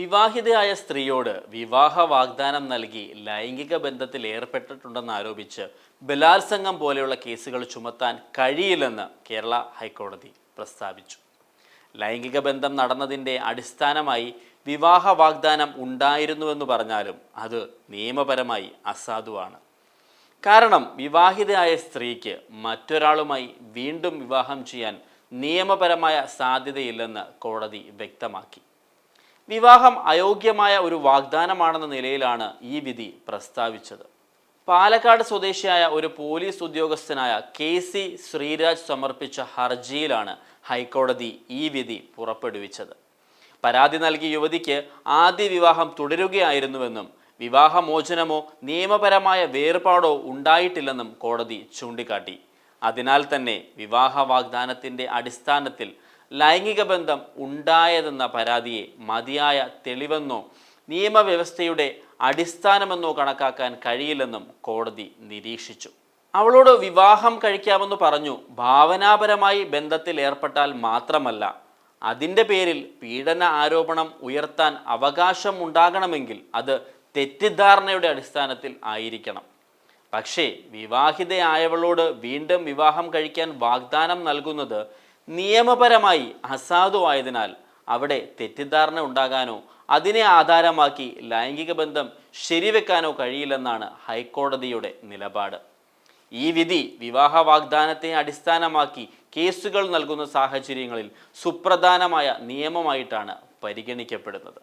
വിവാഹിതയായ സ്ത്രീയോട് വിവാഹ വാഗ്ദാനം നൽകി ലൈംഗിക ബന്ധത്തിൽ ഏർപ്പെട്ടിട്ടുണ്ടെന്നാരോപിച്ച് ബലാത്സംഗം പോലെയുള്ള കേസുകൾ ചുമത്താൻ കഴിയില്ലെന്ന് കേരള ഹൈക്കോടതി പ്രസ്താവിച്ചു. ലൈംഗിക ബന്ധം നടന്നതിൻ്റെ അടിസ്ഥാനമായി വിവാഹ വാഗ്ദാനം ഉണ്ടായിരുന്നുവെന്ന് പറഞ്ഞാലും അത് നിയമപരമായി അസാധുവാണ്. കാരണം വിവാഹിതയായ സ്ത്രീക്ക് മറ്റൊരാളുമായി വീണ്ടും വിവാഹം ചെയ്യാൻ നിയമപരമായ സാധ്യതയില്ലെന്ന് കോടതി വ്യക്തമാക്കി. വിവാഹം അയോഗ്യമായ ഒരു വാഗ്ദാനമാണെന്ന നിലയിലാണ് ഈ വിധി പ്രസ്താവിച്ചത്. പാലക്കാട് സ്വദേശിയായ ഒരു പോലീസ് ഉദ്യോഗസ്ഥനായ KC ശ്രീരാജ് സമർപ്പിച്ച ഹർജിയിലാണ് ഹൈക്കോടതി ഈ വിധി പുറപ്പെടുവിച്ചത്. പരാതി നൽകിയ യുവതിക്ക് ആദ്യ വിവാഹം തുടരുകയായിരുന്നുവെന്നും വിവാഹമോചനമോ നിയമപരമായ വേർപാടോ ഉണ്ടായിട്ടില്ലെന്നും കോടതി ചൂണ്ടിക്കാട്ടി. അതിനാൽ തന്നെ വിവാഹ വാഗ്ദാനത്തിൻ്റെ അടിസ്ഥാനത്തിൽ ലൈംഗിക ബന്ധം ഉണ്ടായതെന്ന പരാതിയെ മതിയായ തെളിവെന്നോ നിയമവ്യവസ്ഥയുടെ അടിസ്ഥാനമെന്നോ കണക്കാക്കാൻ കഴിയില്ലെന്നും കോടതി നിരീക്ഷിച്ചു. അവളോട് വിവാഹം കഴിക്കാമെന്ന് പറഞ്ഞു ഭാവനാപരമായി ബന്ധത്തിൽ ഏർപ്പെട്ടാൽ മാത്രമല്ല, അതിൻ്റെ പേരിൽ പീഡന ആരോപണം ഉയർത്താൻ അവകാശം ഉണ്ടാകണമെങ്കിൽ അത് തെറ്റിദ്ധാരണയുടെ അടിസ്ഥാനത്തിൽ ആയിരിക്കണം. പക്ഷേ വിവാഹിതയായവളോട് വീണ്ടും വിവാഹം കഴിക്കാൻ വാഗ്ദാനം നൽകുന്നത് നിയമപരമായി അസാധുവായതിനാൽ അവിടെ തെറ്റിദ്ധാരണ ഉണ്ടാകാനോ അതിനെ ആധാരമാക്കി ലൈംഗിക ബന്ധം ശരിവെക്കാനോ കഴിയില്ലെന്നാണ് ഹൈക്കോടതിയുടെ നിലപാട്. ഈ വിധി വിവാഹ വാഗ്ദാനത്തെ അടിസ്ഥാനമാക്കി കേസുകൾ നൽകുന്ന സാഹചര്യങ്ങളിൽ സുപ്രധാനമായ നിയമമായിട്ടാണ് പരിഗണിക്കപ്പെടുന്നത്.